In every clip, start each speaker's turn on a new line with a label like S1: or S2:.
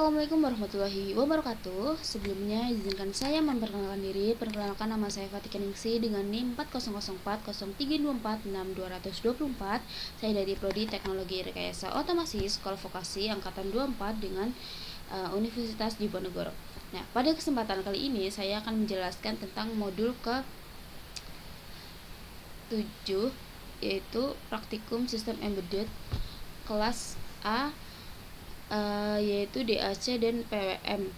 S1: Assalamualaikum warahmatullahi wabarakatuh. Sebelumnya izinkan saya memperkenalkan diri. Perkenalkan, nama saya Fatika Ningsi dengan NIM 400403246224. Saya dari Prodi Teknologi Rekayasa Otomasi Sekolah Vokasi Angkatan 24 dengan Universitas Diponegoro. Nah, pada kesempatan kali ini saya akan menjelaskan tentang modul ke-7, yaitu Praktikum Sistem Embedded kelas A, yaitu DAC dan PWM.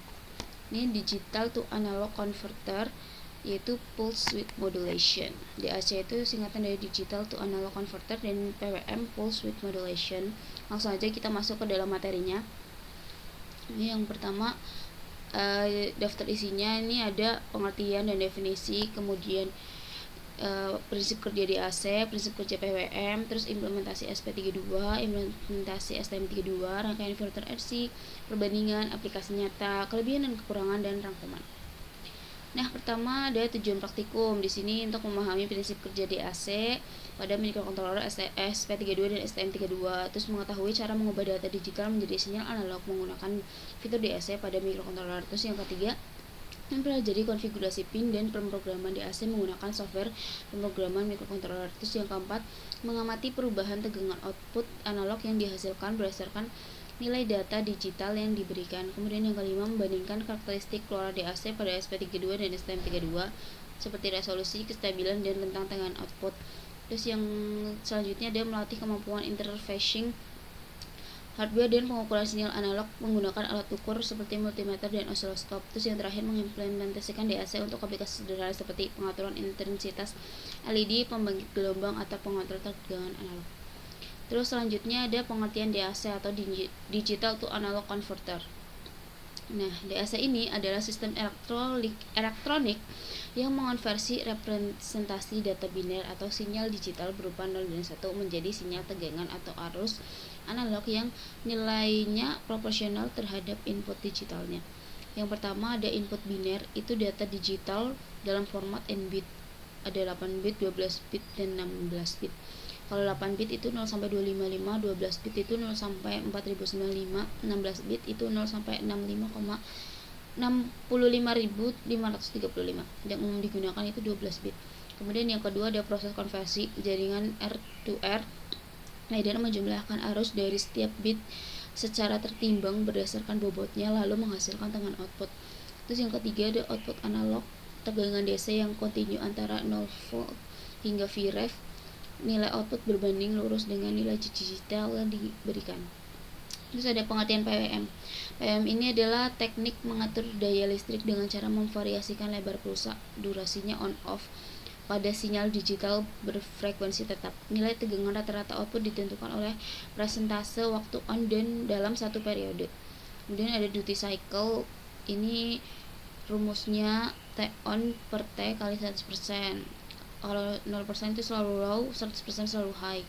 S1: Ini Digital to Analog Converter, yaitu Pulse Width Modulation. DAC itu singkatan dari Digital to Analog Converter, dan PWM Pulse Width Modulation. Langsung aja kita masuk ke dalam materinya. Ini yang pertama, daftar isinya ini ada pengertian dan definisi, kemudian prinsip kerja DAC, prinsip kerja PWM, terus implementasi SP32, implementasi STM32, rangkaian filter RC, perbandingan, aplikasi nyata, kelebihan dan kekurangan, dan rangkuman. Nah, pertama ada tujuan praktikum. Di sini untuk memahami prinsip kerja DAC pada microcontroller SP32 dan STM32, terus mengetahui cara mengubah data digital menjadi sinyal analog menggunakan fitur DAC pada microcontroller. Terus yang ketiga, mempelajari konfigurasi pin dan pemrograman DAC menggunakan software pemrograman microcontroller. Terus yang keempat, mengamati perubahan tegangan output analog yang dihasilkan berdasarkan nilai data digital yang diberikan. Kemudian yang kelima, membandingkan karakteristik keluar DAC pada SP32 dan STM32 seperti resolusi, kestabilan, dan rentang tegangan output. Terus yang selanjutnya, dia melatih kemampuan interfacing hardware dan pengukuran sinyal analog menggunakan alat ukur seperti multimeter dan osiloskop. Terus yang terakhir, mengimplementasikan DAC untuk aplikasi sederhana seperti pengaturan intensitas LED, pembangkit gelombang, atau pengontrol tegangan analog. Terus selanjutnya ada pengertian DAC atau Digital to Analog Converter. Nah, DAC ini adalah sistem elektronik yang mengonversi representasi data biner atau sinyal digital berupa 0 dan 1 menjadi sinyal tegangan atau arus analog yang nilainya proporsional terhadap input digitalnya. Yang pertama ada input biner, itu data digital dalam format n-bit. Ada 8 bit, 12 bit, dan 16 bit. Kalau 8 bit itu 0 sampai 255, 12 bit itu 0 sampai 4095, 16 bit itu 0 sampai 65.535. Yang umum digunakan itu 12 bit. Kemudian yang kedua ada proses konversi jaringan R2R, dan menjumlahkan arus dari setiap bit secara tertimbang berdasarkan bobotnya lalu menghasilkan tegangan output. Terus yang ketiga ada output analog, tegangan DC yang kontinu antara 0 volt hingga Vref. Nilai output berbanding lurus dengan nilai digital yang diberikan. Terus ada pengertian PWM. PWM ini adalah teknik mengatur daya listrik dengan cara memvariasikan lebar pulsa, durasinya on off pada sinyal digital berfrekuensi tetap. Nilai tegangan rata-rata output ditentukan oleh persentase waktu on dan dalam satu periode. Kemudian ada duty cycle. Ini rumusnya T on per T kali 100%. Kalau 0% itu selalu low, 100% selalu high.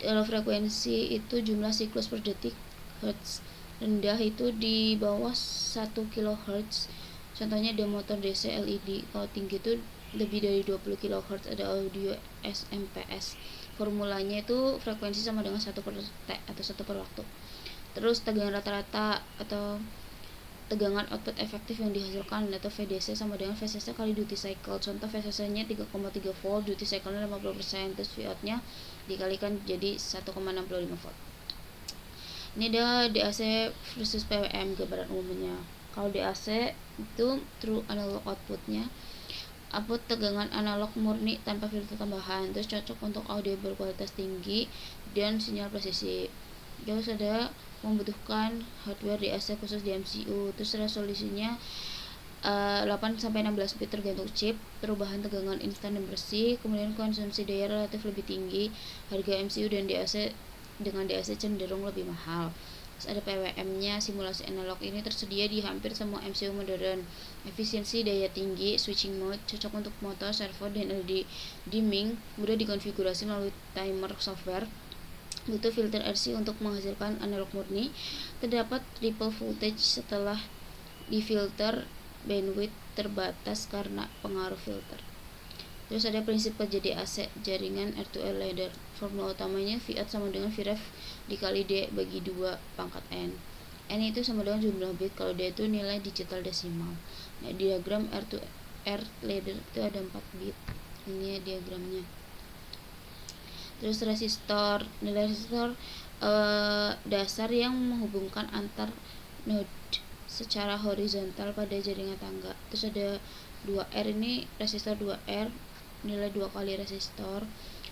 S1: Kalau frekuensi itu jumlah siklus per detik. Hertz rendah itu di bawah 1 kHz. Contohnya ada motor DC LED. Kalau tinggi itu lebih dari 20 kHz, ada audio SMPS. Formulanya itu frekuensi sama dengan 1 per T atau 1 per waktu. Terus tegangan rata-rata atau tegangan output efektif yang dihasilkan atau VDC sama dengan VCC kali duty cycle. Contoh VCC nya 3,3 volt, duty cycle nya 50%, terus Vout-nya dikalikan jadi 1,65 volt. Ini ada DAC versus PWM gambaran umumnya. Kalau DAC itu true analog outputnya, output tegangan analog murni tanpa filter tambahan, terus cocok untuk audio berkualitas tinggi dan sinyal presisi. Terus ada membutuhkan hardware DAC khusus di MCU, terus resolusinya 8-16 bit tergantung chip, perubahan tegangan instan dan bersih, kemudian konsumsi daya relatif lebih tinggi, harga MCU dan DAC dengan DAC cenderung lebih mahal. Terus ada PWM-nya, simulasi analog ini tersedia di hampir semua MCU modern. Efisiensi daya tinggi, switching mode, cocok untuk motor, servo, dan LED dimming, mudah dikonfigurasi melalui timer software. Butuh filter RC untuk menghasilkan analog murni. Terdapat ripple voltage setelah difilter, bandwidth terbatas karena pengaruh filter. Terus ada prinsip kerja DAC jaringan R2R ladder. Formula utamanya Vout sama dengan Vref dikali D bagi 2 pangkat N. N itu sama dengan jumlah bit, kalau D itu nilai digital desimal. Nah, diagram R to R ladder itu ada 4 bit. Ini ya diagramnya. Terus resistor, nilai resistor dasar yang menghubungkan antar node secara horizontal pada jaringan tangga. Terus ada 2R, ini resistor 2R, nilai 2 kali resistor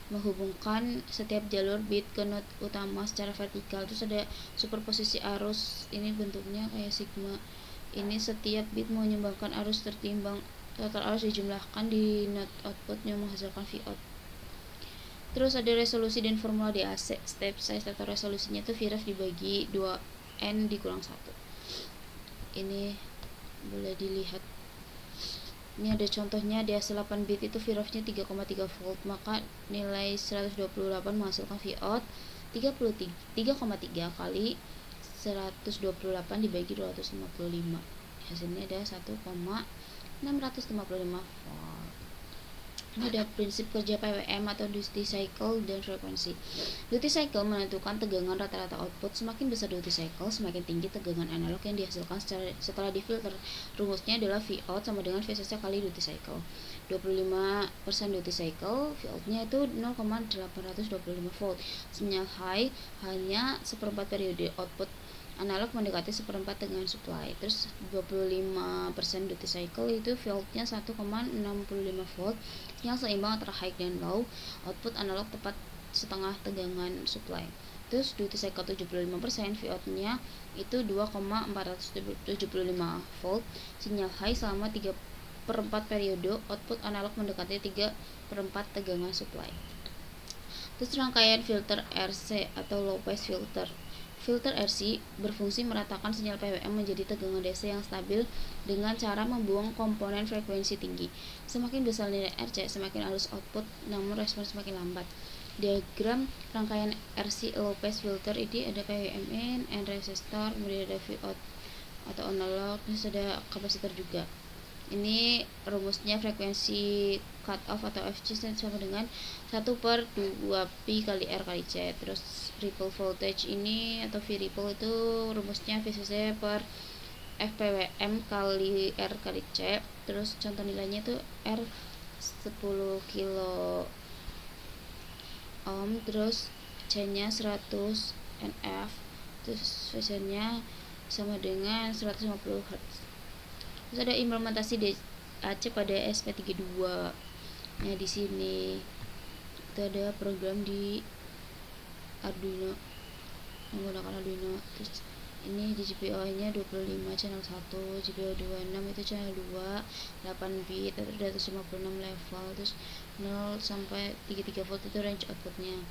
S1: menghubungkan setiap jalur bit ke node utama secara vertikal. Terus ada superposisi arus, ini bentuknya kayak sigma. Ini setiap bit menyumbangkan arus tertimbang total arus dijumlahkan di node output yang menghasilkan Vout. Terus ada resolusi dan formula DAC. Step size atau resolusinya itu Vref dibagi 2N dikurang 1. Ini boleh dilihat. Ini ada contohnya, DAC 8 bit itu Vrefnya 3,3 volt, maka nilai 128 menghasilkan Vout 3,3 kali 128 dibagi 255. Hasilnya ada 1,655 volt. Ini ada prinsip kerja PWM atau duty cycle dan frekuensi. Duty cycle menentukan tegangan rata-rata output. Semakin besar duty cycle, semakin tinggi tegangan analog yang dihasilkan setelah difilter. Rumusnya adalah Vout sama dengan VCC kali duty cycle. 25% duty cycle, Vout-nya itu 0,825 volt. Sinyal high hanya seperempat periode, output analog mendekati seperempat dengan supply. Terus 25% duty cycle itu voltnya 1,65 volt yang seimbang antara high dan low, output analog tepat setengah tegangan supply. Terus duty cycle 75% Vout-nya itu 2,475 volt, sinyal high selama 3/4 periode, output analog mendekati 3/4 tegangan supply. Terus rangkaian filter RC atau low pass filter. Filter RC berfungsi meratakan sinyal PWM menjadi tegangan DC yang stabil dengan cara membuang komponen frekuensi tinggi. Semakin besar nilai RC, semakin halus output, namun respon semakin lambat. Diagram rangkaian RC low pass filter ini ada PWM in, N resistor, kemudian ada Vout atau analog, terus ada kapasitor juga. Ini rumusnya frekuensi cut off atau FC sama dengan 1/2pi kali R kali C. Terus ripple voltage ini atau V ripple itu rumusnya VCC per FPWM kali R kali C. Terus contoh nilainya itu R 10 kilo ohm, terus C nya 100 NF, terus VC nya sama dengan 150 Hz. Terus ada implementasi DAC pada SP32. Nah, di sini itu ada program di Arduino, menggunakan Arduino. Terus ini di GPIO-nya 25 channel 1, GPIO 26 itu channel 2, 8 bit, 256 level, terus 0 sampai 33 volt itu range outputnya.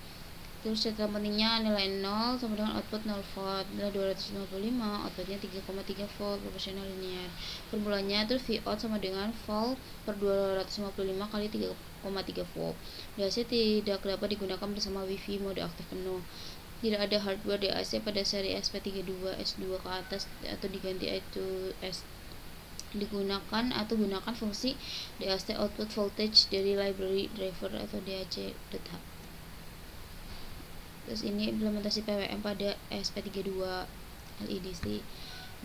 S1: Terus catatan pentingnya nilai 0 sama dengan output 0 volt, nilai 255, outputnya 3,3 volt proporsional linear. Formulanya itu Vout sama dengan volt per 255 kali 3,3 volt. DAC tidak dapat digunakan bersama Wi-Fi mode aktif penuh. Tidak ada hardware DAC pada seri SP32 S2 ke atas atau diganti I2S. Digunakan atau gunakan fungsi DAC output voltage dari library driver atau DAC.h. Terus ini implementasi PWM pada SP32 LEDC.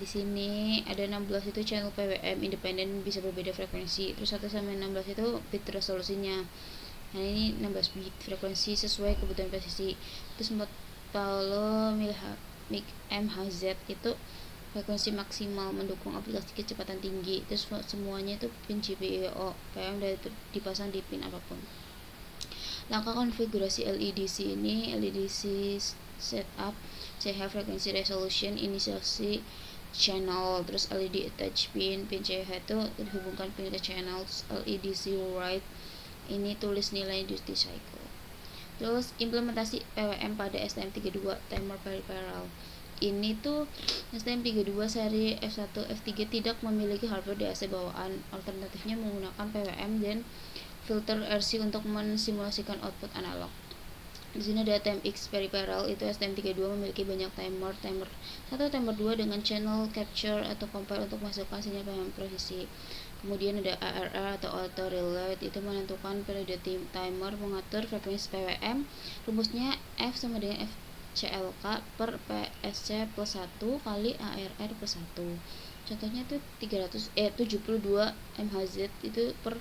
S1: Di sini ada 16 itu channel PWM independen bisa berbeda frekuensi. Terus 1 sampai 16 itu bit resolusinya. Nah, ini 16 bit frekuensi sesuai kebutuhan presisi. Terus 40 MHz itu frekuensi maksimal mendukung aplikasi kecepatan tinggi. Terus semuanya itu pin GPIO PWM dipasang di pin apapun. Langkah konfigurasi LEDC ini, LEDC setup, CH frequency resolution, inisiasi channel, terus LED attach pin CH itu dihubungkan pin ke channel, LEDC write, ini tulis nilai duty cycle. Terus implementasi PWM pada STM32 timer peripheral. Ini tuh STM32 seri F1 F3 tidak memiliki hardware DAC bawaan, alternatifnya menggunakan PWM dan filter RC untuk mensimulasikan output analog. Di sini ada TMX peripheral, itu STM32 memiliki banyak timer 1, timer 2 dengan channel capture atau compare untuk menghasilkan sinyal PWM presisi. Kemudian ada ARR atau auto relay, itu menentukan periode timer, mengatur frekuensi PWM. Rumusnya F sama dengan F CLK per PSC plus 1 kali ARR plus 1. Contohnya itu 72 MHz itu per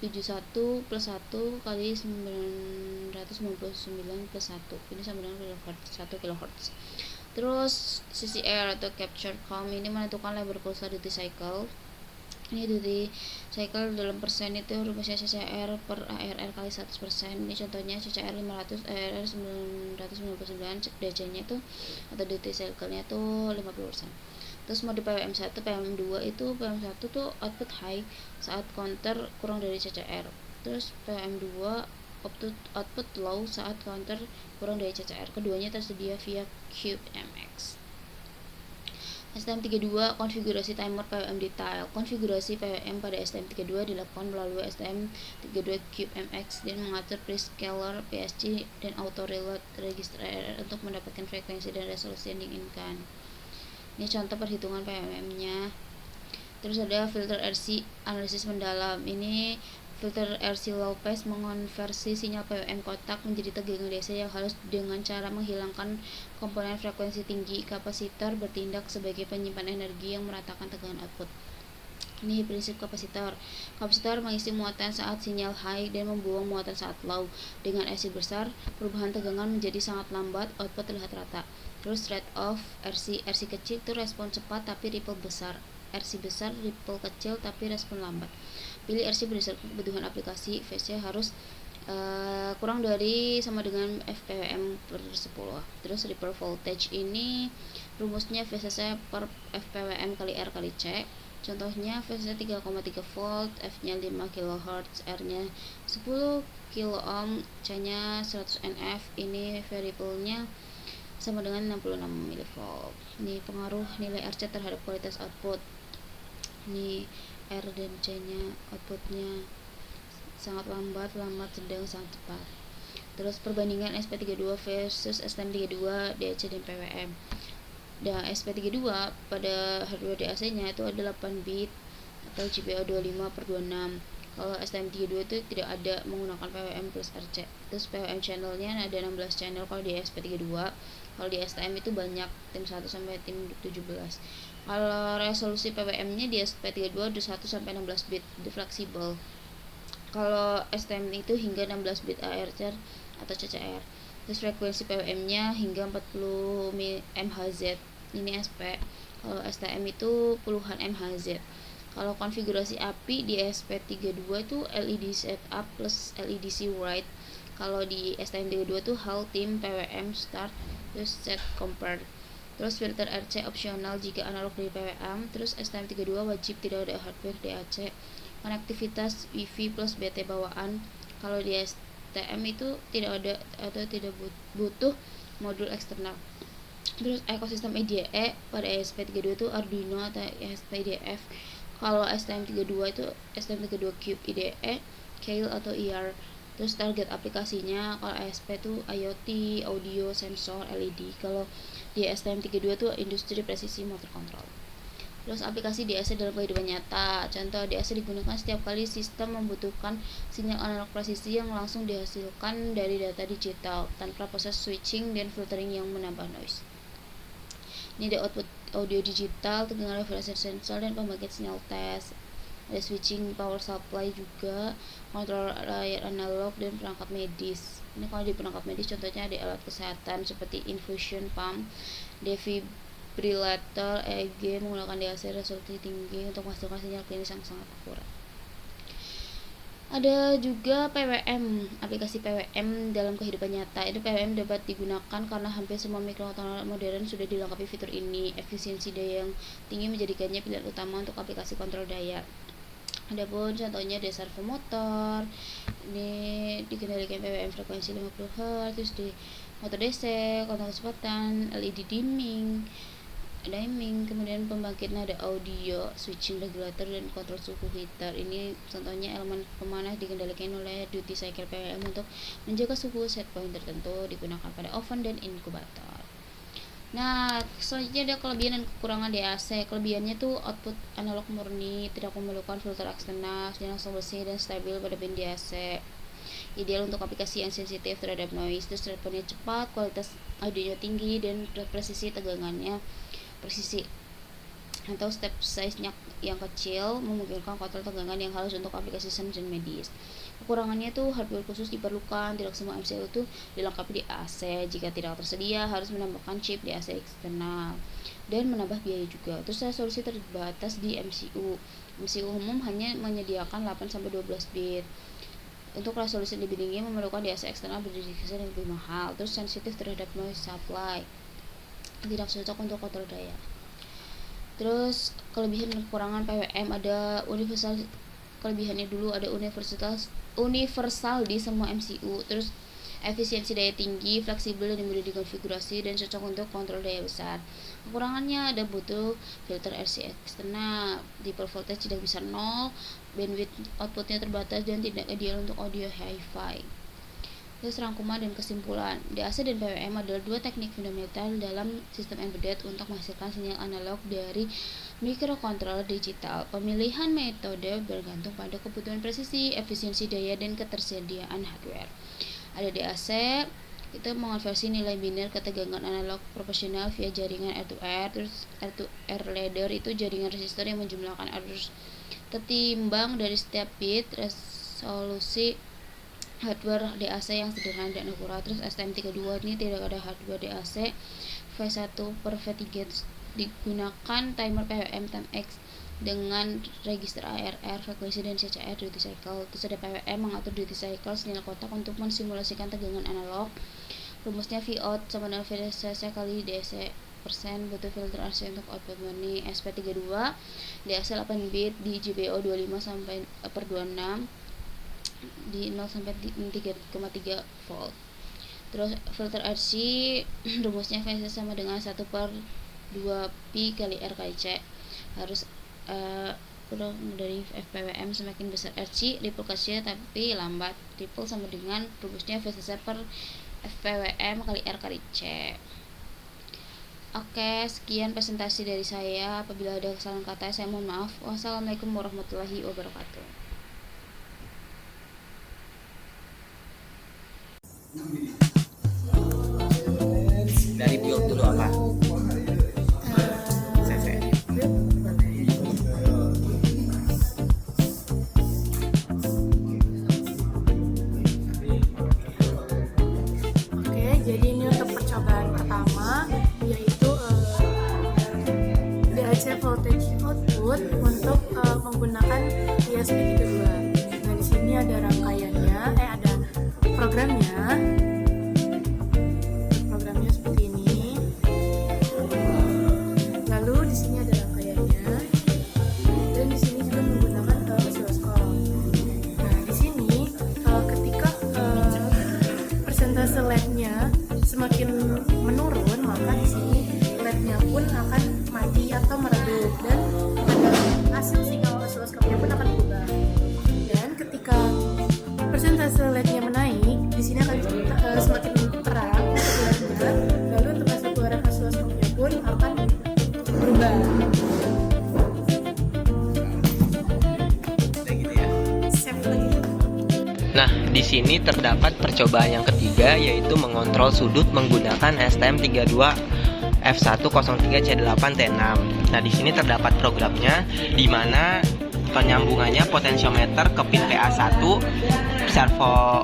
S1: 71 plus 1 kali 999 plus 1. Ini sama dengan 1 kHz. Terus CCR atau capture count ini menentukan lebar pulsa duty cycle. Ini duty cycle dalam persen itu rumusnya CCR per ARR kali 100%. Ini contohnya CCR 500, ARR 999, DC-nya itu atau duty cycle-nya tuh 50%. Terus mode PWM1, PWM2 itu PWM1 tuh output high saat counter kurang dari CCR. Terus PWM2 output low saat counter kurang dari CCR. Keduanya tersedia via CubeMX. STM32 konfigurasi timer PWM detail. Konfigurasi PWM pada STM32 dilakukan melalui STM32 CubeMX dan mengatur prescaler, PSG, dan auto reload register untuk mendapatkan frekuensi dan resolusi yang diinginkan. Ini contoh perhitungan PWM-nya. Terus ada filter RC analisis mendalam. Ini filter RC low pass mengonversi sinyal PWM kotak menjadi tegangan DC yang halus dengan cara menghilangkan komponen frekuensi tinggi. Kapasitor bertindak sebagai penyimpan energi yang meratakan tegangan output. Ini prinsip kapasitor. Kapasitor mengisi muatan saat sinyal high dan membuang muatan saat low. Dengan RC besar, perubahan tegangan menjadi sangat lambat, output terlihat rata. Terus rate of RC kecil itu respon cepat tapi ripple besar. RC besar, ripple kecil tapi respon lambat. Pilih RC berdasarkan kebutuhan aplikasi. VC harus kurang dari sama dengan FPWM per 10. Terus ripple voltage ini rumusnya VCC per FPWM kali R kali C. Contohnya VCC 3,3 volt, F-nya 5 kHz, R-nya 10 kilo ohm, C-nya 100 NF. Ini variable-nya sama dengan 66 mV. Ini pengaruh nilai RC terhadap kualitas output. Ini R dan C-nya outputnya sangat lambat, sedang, sangat cepat. Terus perbandingan SP32 versus STM32 DAC dan PWM. Dan SP32 pada hardware DAC-nya itu ada 8 bit atau GPO 25/26. Kalau STM32 itu tidak ada menggunakan PWM plus RC. Terus PWM channelnya ada 16 channel kalau di SP32. Kalau di STM itu banyak, tim 1 sampai tim 17. Kalau resolusi PWM-nya di SP32 ada 1 sampai 16 bit, itu fleksibel. Kalau STM itu hingga 16 bit ARC atau CCR. Terus frekuensi PWM-nya hingga 40 MHz. Ini SP. Kalau STM itu puluhan MHz. Kalau konfigurasi API di SP32 itu LED setup plus LEDC write. Kalau di STM32 itu HAL tim PWM start terus set compare. Terus filter RC opsional jika analog dari PWM. Terus STM32 wajib tidak ada hardware DAC. Konektivitas WiFi plus BT bawaan. Kalau di STM itu tidak ada atau tidak butuh modul eksternal. Terus ekosistem IDE pada SP32 itu Arduino atau SPDF. Kalau STM32 itu STM32 Cube IDE, Keil atau IR. Terus target aplikasinya kalau ASP itu IoT, audio, sensor, LED. Kalau di STM32 itu industri presisi motor control. Terus aplikasi DAC dalam kehidupan nyata. Contoh DAC digunakan setiap kali sistem membutuhkan sinyal analog presisi yang langsung dihasilkan dari data digital tanpa proses switching dan filtering yang menambah noise. Ini ada output audio digital, tegangan referensi sensor dan pembangkit sinyal tes. Ada switching power supply juga, kontrol layar analog dan perangkat medis. Ini kalau di perangkat medis contohnya ada alat kesehatan seperti infusion pump, defibrillator, EEG menggunakan DAC resolusi tinggi untuk menghasilkan sinyal klinis yang sangat akurat. Ada juga PWM, aplikasi PWM dalam kehidupan nyata. Itu PWM dapat digunakan karena hampir semua mikrokontroler modern sudah dilengkapi fitur ini. Efisiensi daya yang tinggi menjadikannya pilihan utama untuk aplikasi kontrol daya. Adapun contohnya ada servo motor, ini dikendalikan PWM frekuensi 50 Hz, terus di motor DC, kontrol kecepatan, LED dimming, kemudian pembangkit nada audio, switching regulator dan kontrol suhu heater. Ini contohnya elemen pemanah dikendalikan oleh duty cycle PWM untuk menjaga suhu set point tertentu, digunakan pada oven dan inkubator. Nah, selanjutnya ada kelebihan dan kekurangan DAC. Kelebihannya tuh output analog murni, tidak memerlukan filter eksternal, langsung bersih dan stabil pada pin DAC. ideal untuk aplikasi yang sensitif terhadap noise. Terus responnya cepat, kualitas audionya tinggi, dan presisi tegangannya presisi. Atau step size-nya yang kecil memungkinkan kontrol tegangan yang halus untuk aplikasi sains dan medis. Kekurangannya tuh hardware khusus diperlukan, tidak semua MCU tuh dilengkapi di AC. Jika tidak tersedia, harus menambahkan chip di AC eksternal dan menambah biaya juga. Terus resolusi terbatas di MCU. MCU umum hanya menyediakan 8-12 bit. Untuk resolusi lebih tinggi memerlukan di AC eksternal berdedikasi yang lebih mahal. Terus sensitif terhadap noise supply, tidak cocok untuk kontrol daya. Terus kelebihan dan kekurangan PWM ada universal. Kelebihannya dulu ada universal di semua MCU. Terus efisiensi daya tinggi, fleksibel dan mudah dikonfigurasi, dan cocok untuk kontrol daya besar. Kekurangannya ada butuh filter RC eksternal, tipe voltage tidak bisa 0, bandwidth outputnya terbatas, dan tidak ideal untuk audio hi-fi. Terus rangkuman dan kesimpulan, DAC dan PWM adalah dua teknik fundamental dalam sistem embedded untuk menghasilkan sinyal analog dari mikrokontroller digital. Pemilihan metode bergantung pada kebutuhan presisi, efisiensi daya, dan ketersediaan hardware. Ada DAC, itu mengonversi nilai biner ke tegangan analog proporsional via jaringan air-to-air. Terus air-to-air ladder itu jaringan resistor yang menjumlahkan arus ketimbang dari setiap bit. Resolusi hardware DAC yang sederhana dan akurat. Terus STM32 ini tidak ada hardware DAC. V1 per V3 digunakan timer PWM Timex dengan register ARR, frekuensi, dan CCR duty cycle. Terus ada PWM mengatur duty cycle sinyal kotak untuk mensimulasikan tegangan analog. Rumusnya Vout sama dengan VCC kali DC persen, butuh filter RC untuk output money. SP32 DAC 8 bit di GPO 25 sampai per 26 di 0 sampai 3,3 volt. Terus filter RC rumusnya VCC sama dengan 1 per 2 pi kali R kali C. Harus dari FPWM semakin besar RC, ripple kecil tapi lambat. Ripple sama dengan rumusnya VCC per FPWM kali R kali C. Oke, sekian presentasi dari saya. Apabila ada kesalahan kata, saya mohon maaf. Wassalamualaikum warahmatullahi wabarakatuh.
S2: Dari build dulu apa?
S3: Jadi ini untuk percobaan pertama, yaitu DAC voltage output untuk menggunakan ESP32. Nah, di sini ada rangkaiannya, ada programnya. Programnya seperti ini. Lalu di sini ada rangkaiannya, dan di sini juga menggunakan oscilloscope. Nah, di sini ketika persentase LED-nya semakin menurun, maka di sini LED-nya pun akan mati atau meredup, dan pada hasil sinyal oscilloscope-nya pun akan berubah. Dan ketika persentase LED-nya menaik, di sini akan semakin terang LED-nya, lalu untuk hasil keluaran oscilloscope-nya pun akan berubah. Save lagi.
S2: Nah, di sini terdapat percobaan yang ketiga, yaitu mengontrol sudut menggunakan STM32 F103C8T6. Nah, di sini terdapat programnya, di mana penyambungannya potensiometer ke pin PA1, servo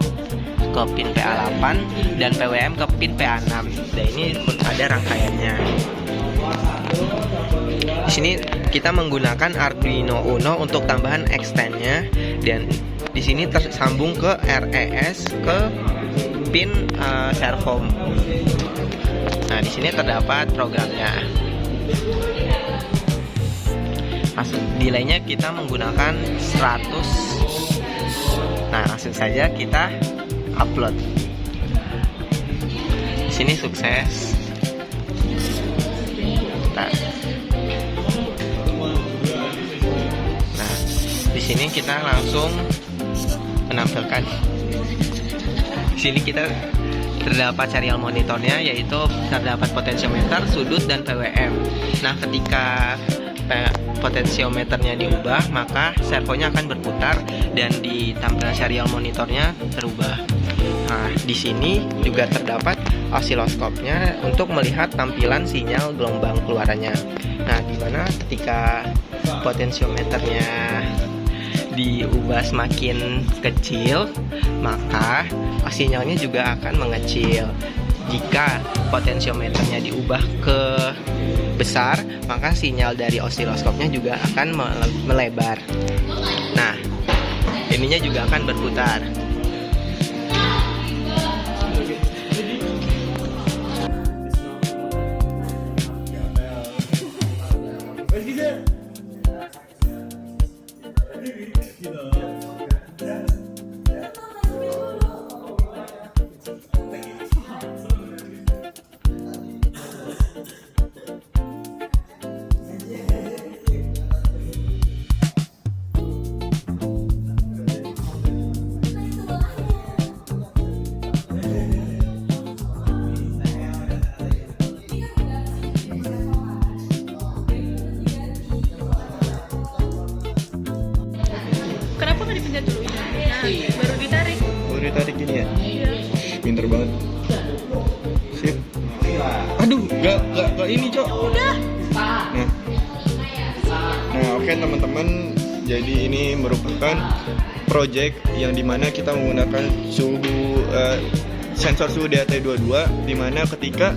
S2: ke pin PA8, dan PWM ke pin PA6. Dan ini ada rangkaiannya. Di sini kita menggunakan Arduino Uno untuk tambahan extend-nya, dan di sini tersambung ke RES ke pin servo. Nah, di sini terdapat programnya. Delaynya kita menggunakan 100. Nah, langsung saja kita upload. Di sini sukses. Nah, di sini kita langsung menampilkan. Di sini kita terdapat serial monitornya, yaitu terdapat potensiometer, sudut, dan PWM. Nah, ketika potensiometernya diubah, maka servonya akan berputar dan di tampilan serial monitornya berubah. Nah, di sini juga terdapat osiloskopnya untuk melihat tampilan sinyal gelombang keluarannya. Nah, dimana ketika potensiometernya diubah semakin kecil, maka sinyalnya juga akan mengecil. Jika potensiometernya diubah ke besar, maka sinyal dari osiloskopnya juga akan melebar. Nah, ininya juga akan berputar.
S3: Kenapa nggak dipencet dulu? Nah, baru ditarik.
S4: Baru ditarik gini ya?
S3: Iya.
S4: Pinter banget. Sip. Aduh, gak ini, Cok.
S3: Udah.
S4: Nah, oke teman-teman. Jadi ini merupakan project yang dimana kita menggunakan sensor suhu DHT22, dimana ketika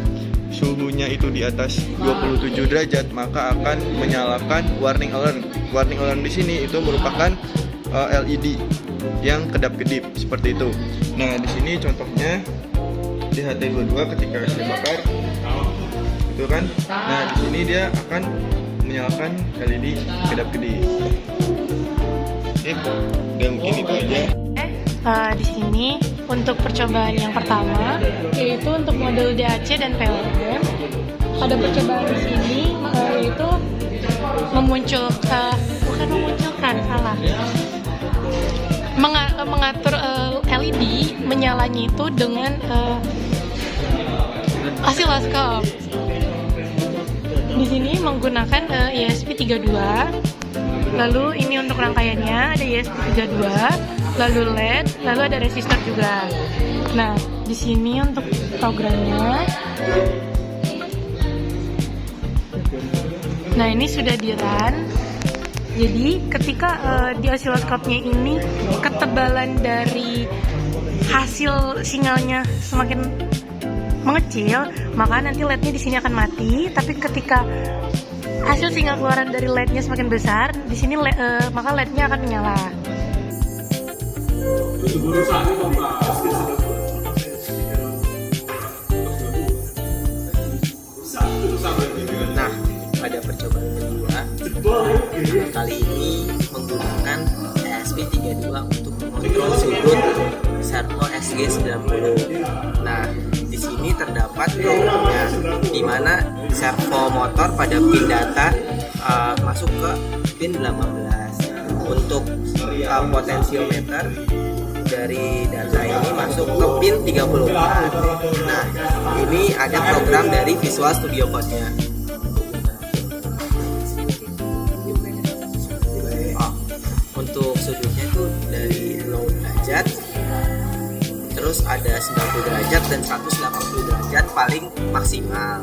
S4: suhunya itu di atas 27 derajat maka akan menyalakan warning alert. Warning alert di sini itu merupakan LED yang kedap-kedip seperti itu. Nah, di sini contohnya DHT22 ketika dibakar itu kan. Nah, di sini dia akan menyalakan LED kedap-kedip. Dan mungkin itu aja.
S3: Di sini untuk percobaan yang pertama yaitu untuk model DAC dan PWM. Pada percobaan di sini yaitu mengatur LED menyalanya itu dengan osiloskop. Di sini menggunakan ESP32. Lalu ini untuk rangkaiannya ada ESP32, lalu LED, lalu ada resistor juga. Nah, di sini untuk programnya. Nah, ini sudah di run. Jadi ketika di osiloskopnya ini ketebalan dari hasil sinyalnya semakin mengecil, maka nanti LED-nya di sini akan mati. Tapi ketika hasil sinyal keluaran dari LED-nya semakin besar, di sini maka LED-nya akan menyala.
S2: Nah, pada percobaan kedua, kali ini menggunakan ESP32 untuk mengontrol sudut servo SG90. Nah, di sini terdapat programnya, di mana servo motor pada pin data masuk ke pin 18. Untuk potensiometer dari data ini masuk ke pin 34. Nah, ini ada program dari Visual Studio Code-nya. Untuk sudutnya itu dari 0 derajat, terus ada 90 derajat dan 180 derajat paling maksimal.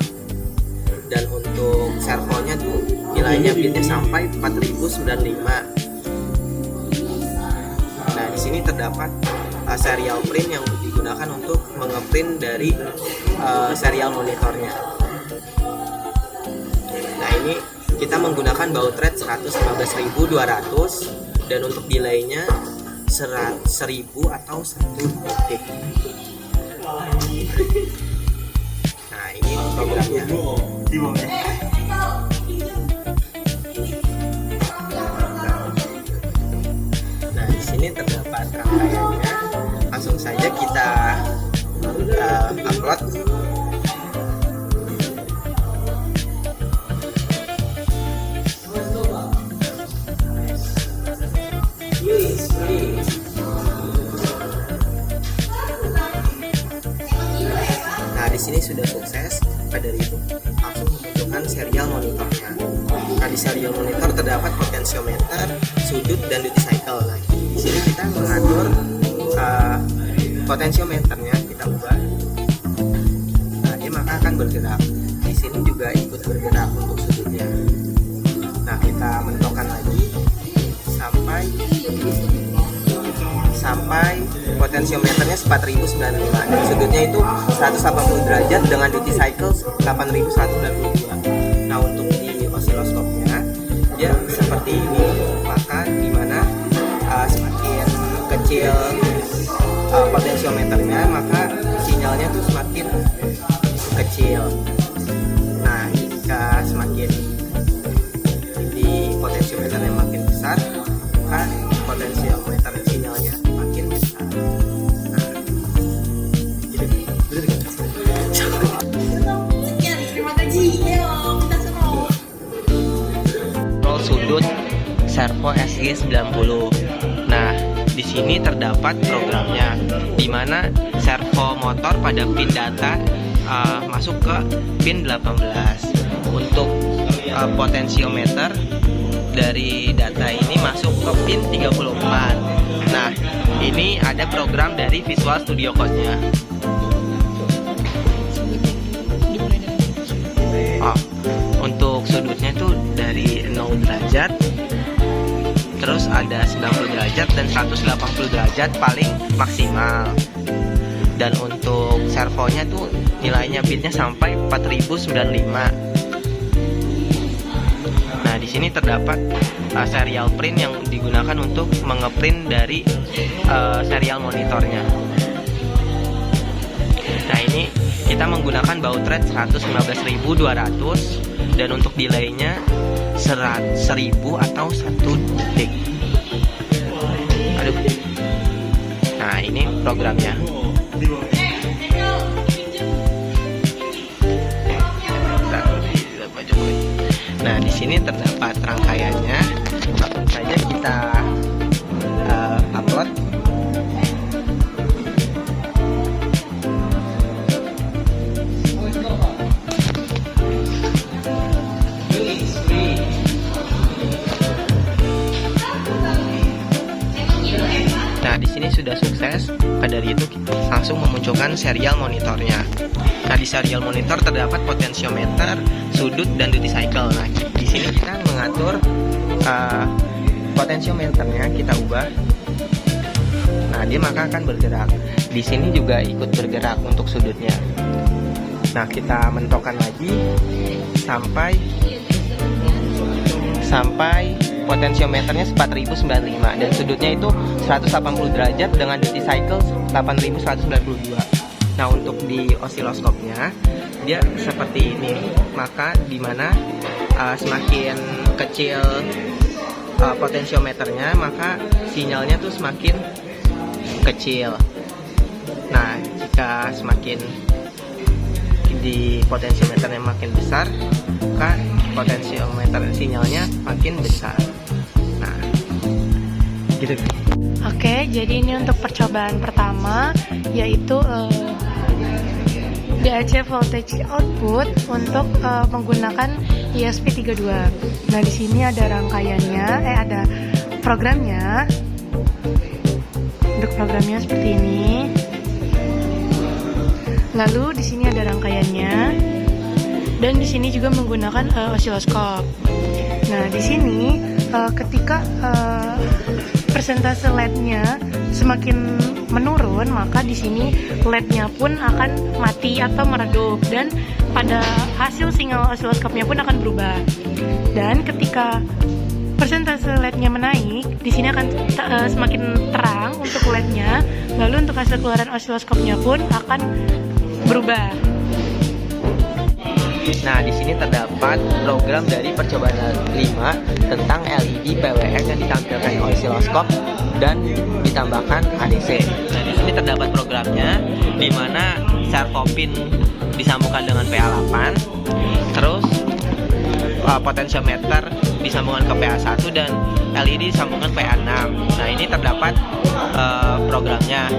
S2: Dan untuk servonya tuh nilainya bitnya sampai 4095. Nah, di sini terdapat serial print yang digunakan untuk mengeprint dari serial monitornya. Nah, ini kita menggunakan baud rate 115.200 dan untuk delaynya 1000 atau 1 detik. Nah, ini programnya. Nah, di sini terdapat rangkaiannya. Langsung saja kita upload. Nah, di sini sudah sukses. Pada itu langsung menunjukkan serial monitornya. Nah, di serial monitor terdapat potensiometer, sudut, dan duty cycle. Nah, di sini kita mengatur potensiometernya, kita ubah. Nah, dia maka akan bergerak. Di sini juga ikut bergerak untuk sudutnya. Nah, kita mentokkan lagi sampai potensiometernya 4095 dan sudutnya itu 180 derajat dengan duty cycle 8192. Nah, untuk di osiloskopnya dia seperti ini, maka dimana semakin kecil potensiometernya maka sinyalnya tuh semakin kecil. Nah, jika semakin di potensiometernya makin besar maka potensiometer sinyalnya makin besar. Nah,
S3: Sekian, terima kasih. Ayo, kita semua.
S2: Roll sudut servo SG90. Nah, di sini terdapat programnya, di mana servo motor pada pin data masuk ke pin 18. Untuk potensiometer dari data ini masuk ke pin 34. Nah, ini ada program dari Visual Studio Code-nya. Untuk sudutnya itu dari 0 derajat, terus ada 90 derajat dan 180 derajat paling maksimal. Dan untuk servonya tuh nilainya bitnya sampai 4095. Nah, di sini terdapat serial print yang digunakan untuk mengeprint dari serial monitornya. Nah, ini kita menggunakan baud rate 115.200 dan untuk delaynya 1000 atau 1 detik. Aduh. Nah, ini programnya. Nah, di sini terdapat rangkaiannya. Langsung saja kita upload. Nah, di sini sudah sukses. Maka dari itu kita langsung memunculkan serial monitornya. Nah, di serial monitor terdapat potensiometer, sudut, dan duty cycle. Nah, di sini kita mengatur potensiometernya, kita ubah. Nah, dia maka akan bergerak. Di sini juga ikut bergerak untuk sudutnya. Nah, kita mentokkan lagi sampai potensiometernya 4095 dan sudutnya itu 180 derajat dengan duty cycle 8192. Nah, untuk di osiloskopnya dia seperti ini, maka dimana semakin kecil potensiometernya maka sinyalnya tuh semakin kecil. Nah, jika semakin di potensiometernya makin besar maka potensiometer sinyalnya makin besar. Nah, gitu.
S3: Oke, jadi ini untuk percobaan pertama, yaitu DAC voltage output untuk menggunakan ESP32. Nah, di sini ada rangkaiannya, ada programnya. Untuk programnya seperti ini. Lalu di sini ada rangkaiannya, dan di sini juga menggunakan osiloskop. Nah, di sini ketika persentase LED-nya semakin menurun, maka di sini LED-nya pun akan mati atau meredup, dan pada hasil sinyal osiloskopnya pun akan berubah. Dan ketika persentase LED-nya menaik, di sini akan semakin terang untuk LED-nya, lalu untuk hasil keluaran osiloskopnya pun akan berubah.
S2: Nah, di sini terdapat program dari percobaan 5 tentang LED PWM yang ditampilkan di osiloskop dan ditambahkan ADC. Nah, di sini terdapat programnya, di mana servo pin disambungkan dengan PA8, terus potensiometer disambungkan ke PA1 dan LED disambungkan PA6. Nah, ini terdapat programnya.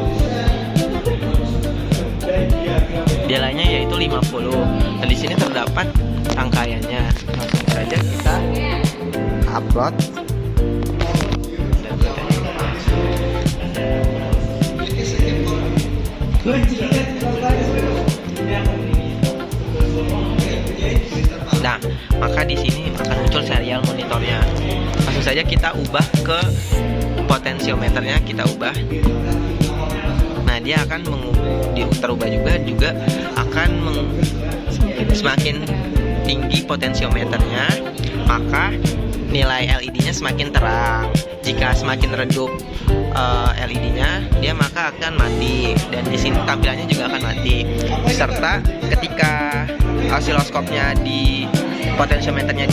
S2: Delaynya yaitu 50. Dan di sini terdapat rangkaiannya. Langsung saja kita plot. Nah, maka di sini akan muncul serial monitornya. Langsung saja kita ubah ke potensiometernya, kita ubah. Nah, dia akan terubah juga akan semakin tinggi potensiometernya, maka nilai LED-nya semakin terang. Jika semakin redup LED-nya, dia maka akan mati, dan di sini tampilannya juga akan mati. Serta ketika osiloskopnya di potensiometernya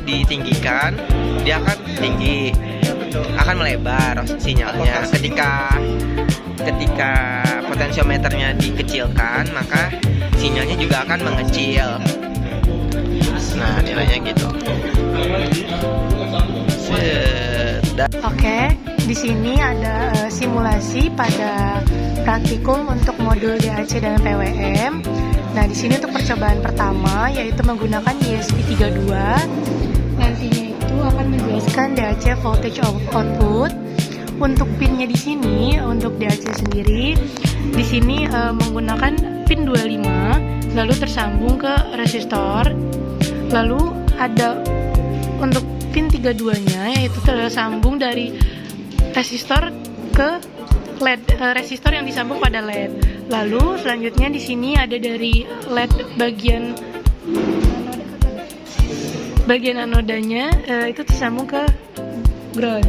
S2: ditinggikan, dia akan tinggi, akan melebar sinyalnya. Ketika potensiometernya dikecilkan, maka sinyalnya juga akan mengecil. Nah, nilainya gitu.
S3: Oke, di sini ada simulasi pada praktikum untuk modul DAC dan PWM. Nah, di sini untuk percobaan pertama yaitu menggunakan ESP32. Nantinya itu akan menjelaskan DAC voltage output. Untuk pinnya di sini, untuk DAC sendiri, di sini menggunakan pin 25, lalu tersambung ke resistor. Lalu ada untuk pin 32-nya, yaitu tersambung dari resistor ke LED, resistor yang disambung pada LED. Lalu selanjutnya di sini ada dari LED bagian anodanya, itu tersambung ke ground.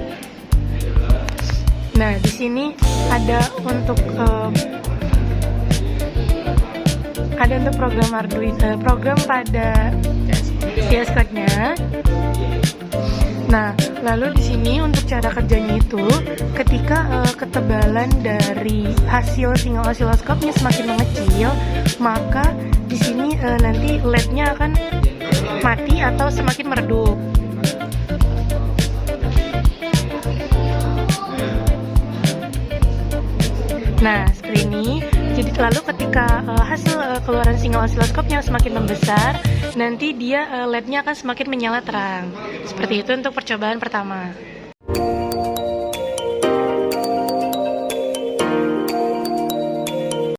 S3: Nah, di sini ada untuk program Arduino, program pada CS code-nya. Nah, lalu di sini untuk cara kerjanya itu, ketika ketebalan dari hasil sinyal osiloskopnya semakin mengecil, maka di sini nanti LED-nya akan mati atau semakin meredup. Nah, seperti ini. Jadi lalu ketika hasil keluaran sinyal osiloskopnya semakin membesar, nanti dia LED-nya akan semakin menyala terang. Seperti itu untuk percobaan pertama.